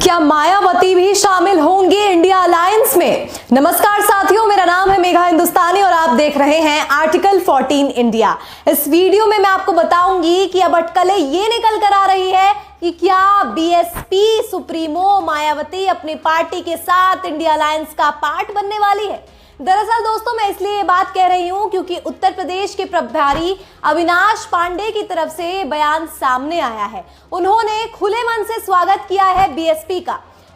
क्या मायावती भी शामिल होंगी इंडिया अलायंस में? नमस्कार साथियों, मेरा नाम है मेघा हिंदुस्तानी और आप देख रहे हैं आर्टिकल 14 इंडिया। इस वीडियो में मैं आपको बताऊंगी कि अब अटकलें ये निकल कर आ रही है कि क्या बीएसपी सुप्रीमो मायावती अपनी पार्टी के साथ इंडिया अलायंस का पार्ट बनने वाली है। दरअसल दोस्तों, मैं इसलिए ये बात कह रही हूं क्योंकि उत्तर प्रदेश के प्रभारी अविनाश पांडे की तरफ से बयान सामने आया है। उन्होंने खुले मन से स्वागत किया है बीएसपी का।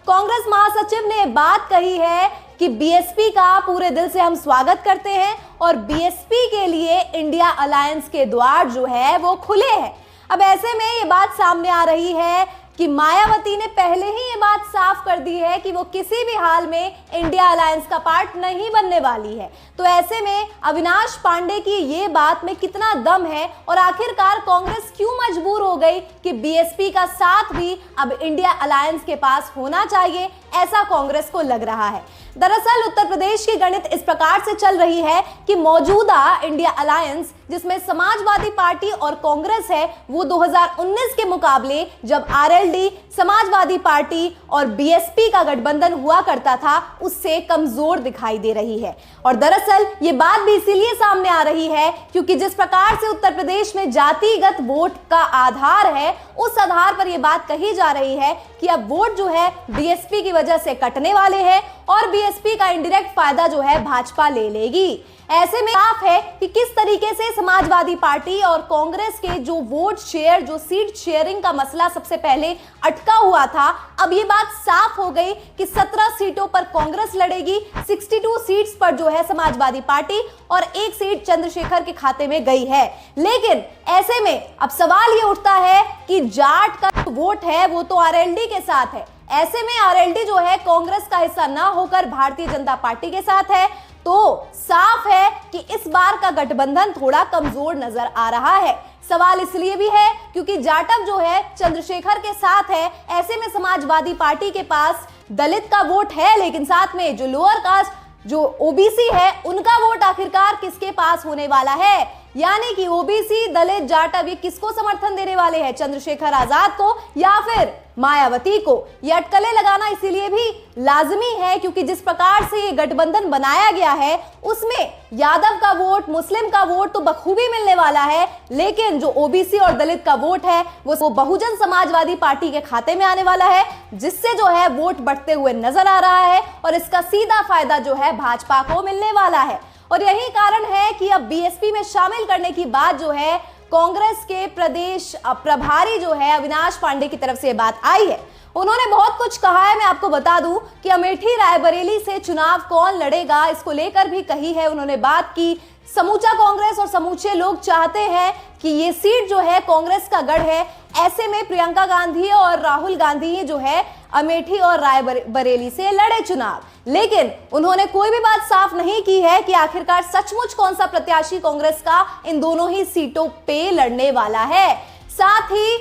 कांग्रेस महासचिव ने बात कही है कि बीएसपी का पूरे दिल से हम स्वागत करते हैं और बीएसपी के लिए इंडिया अलायंस के द्वार जो है वो खुले हैं। अब ऐसे में ये बात सामने आ रही है कि मायावती ने पहले ही ये बात साफ कर दी है कि वो किसी भी हाल में इंडिया अलायंस का पार्ट नहीं बनने वाली है। तो ऐसे में अविनाश पांडे की ये बात में कितना दम है और आखिरकार कांग्रेस क्यों मजबूर हो गई कि बीएसपी का साथ भी अब इंडिया अलायंस के पास होना चाहिए, ऐसा कांग्रेस को लग रहा है। दरअसल उत्तर प्रदेश की गणित इस प्रकार से चल रही है कि मौजूदा इंडिया अलायंस जिसमें समाजवादी पार्टी और कांग्रेस है, वो 2019 के मुकाबले जब आरएलडी, समाजवादी पार्टी और बीएसपी का गठबंधन हुआ करता था, उससे कमजोर दिखाई दे रही है। और दरअसल ये बात भी इसीलिए सामने आ रही है क्योंकि जिस प्रकार से उत्तर प्रदेश में जातिगत वोट का आधार है, उस आधार पर यह बात कही जा रही है कि अब वोट जो है बीएसपी की वजह से कटने वाले हैं और बीएसपी का इनडायरेक्ट फायदा जो है भाजपा ले लेगी। ऐसे में साफ है कि किस तरीके से समाजवादी पार्टी और कांग्रेस के जो वोट शेयर, जो सीट शेयरिंग का मसला सबसे पहले अटका हुआ था, अब ये बात साफ हो गई कि 17 सीटों पर कांग्रेस लड़ेगी, 62 सीट्स पर जो है समाजवादी पार्टी और 1 सीट चंद्रशेखर के खाते में गई है। लेकिन ऐसे में अब सवाल ये उठता है कि जाट का वोट है वो तो आरएलडी के साथ है। ऐसे में आरएलडी जो है कांग्रेस का हिस्सा ना होकर भारतीय जनता पार्टी के साथ है, तो साफ है कि इस बार का गठबंधन थोड़ा कमजोर नजर आ रहा है। सवाल इसलिए भी है क्योंकि जाटव जो है चंद्रशेखर के साथ है। ऐसे में समाजवादी पार्टी के पास दलित का वोट है, लेकिन साथ में जो लोअर कास्ट, जो ओबीसी है, उनका वोट आखिरकार किसके पास होने वाला है? यानी कि ओबीसी, दलित, जाटव ये किसको समर्थन देने वाले हैं? चंद्रशेखर आजाद को या फिर मायावती को? ये अटकलें लगाना इसीलिए भी लाजमी है क्योंकि जिस प्रकार से ये गठबंधन बनाया गया है उसमें यादव का वोट, मुस्लिम का वोट तो बखूबी मिलने वाला है, लेकिन जो ओबीसी और दलित का वोट है वो बहुजन समाजवादी पार्टी के खाते में आने वाला है, जिससे जो है वोट बढ़ते हुए नजर आ रहा है और इसका सीधा फायदा जो है भाजपा को मिलने वाला है। और यही कारण है कि अब बीएसपी में शामिल करने की बात जो है कांग्रेस के प्रदेश प्रभारी जो है अविनाश पांडे की तरफ से बात आई है। उन्होंने बहुत कुछ कहा है। मैं आपको बता दूं कि अमेठी रायबरेली से चुनाव कौन लड़ेगा, इसको लेकर भी कही है उन्होंने बात की। समूचा कांग्रेस और समूचे लोग चाहते हैं कि ये सीट जो है कांग्रेस का गढ़ है। ऐसे में प्रियंका गांधी और राहुल गांधी जो है अमेठी और रायबरेली से लड़े चुनाव, लेकिन उन्होंने कोई भी बात साफ नहीं की है कि आखिरकार सचमुच कौन सा प्रत्याशी कांग्रेस का इन दोनों ही सीटों पे लड़ने वाला है। साथ ही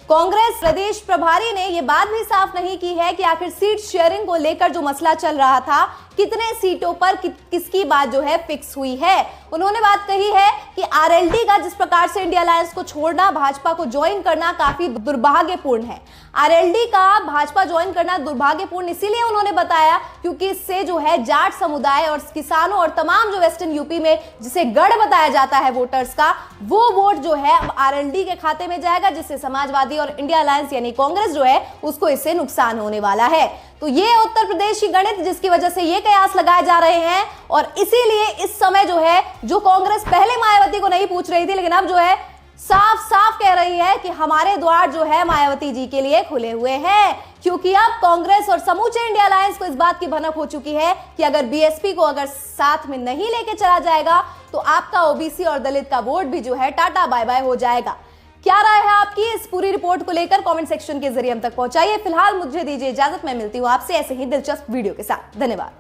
कांग्रेस प्रदेश प्रभारी ने यह बात भी साफ नहीं की है कि आखिर सीट शेयरिंग को लेकर जो मसला चल रहा था, कितने सीटों पर किसकी बात जो है फिक्स हुई है। उन्होंने बात कही है कि आरएलडी का जिस प्रकार से इंडिया अलायंस को छोड़ना, भाजपा को ज्वाइन करना काफी दुर्भाग्यपूर्ण है। आरएलडी का भाजपा ज्वाइन करना दुर्भाग्यपूर्ण इसीलिए उन्होंने बताया क्योंकि इससे जो है जाट समुदाय और किसानों और तमाम जो वेस्टर्न यूपी में जिसे गढ़ बताया जाता है वोटर्स का, वो वोट जो है अब आरएलडी के खाते में जाएगा, जिससे समाजवादी और इंडिया अलायंस यानी कांग्रेस जो है उसको इससे नुकसान होने वाला है। तो ये उत्तर प्रदेश की गणित जिसकी वजह से ये कयास लगाए जा रहे हैं और इसीलिए इस समय जो है जो कांग्रेस पहले मायावती को नहीं पूछ रही थी, लेकिन अब जो है साफ साफ कह रही है कि हमारे द्वार जो है मायावती जी के लिए खुले हुए हैं, क्योंकि अब कांग्रेस और समूचे इंडिया अलायंस को इस बात की भनक हो चुकी है कि अगर बीएसपी को अगर साथ में नहीं लेके चला जाएगा तो आपका ओबीसी और दलित का वोट भी जो है टाटा बाय बाय हो जाएगा। क्या राय है आपकी इस पूरी रिपोर्ट को लेकर? कमेंट सेक्शन के जरिए हम तक पहुंचाइए। फिलहाल मुझे दीजिए इजाजत, मैं मिलती हूं आपसे ऐसे ही दिलचस्प वीडियो के साथ। धन्यवाद।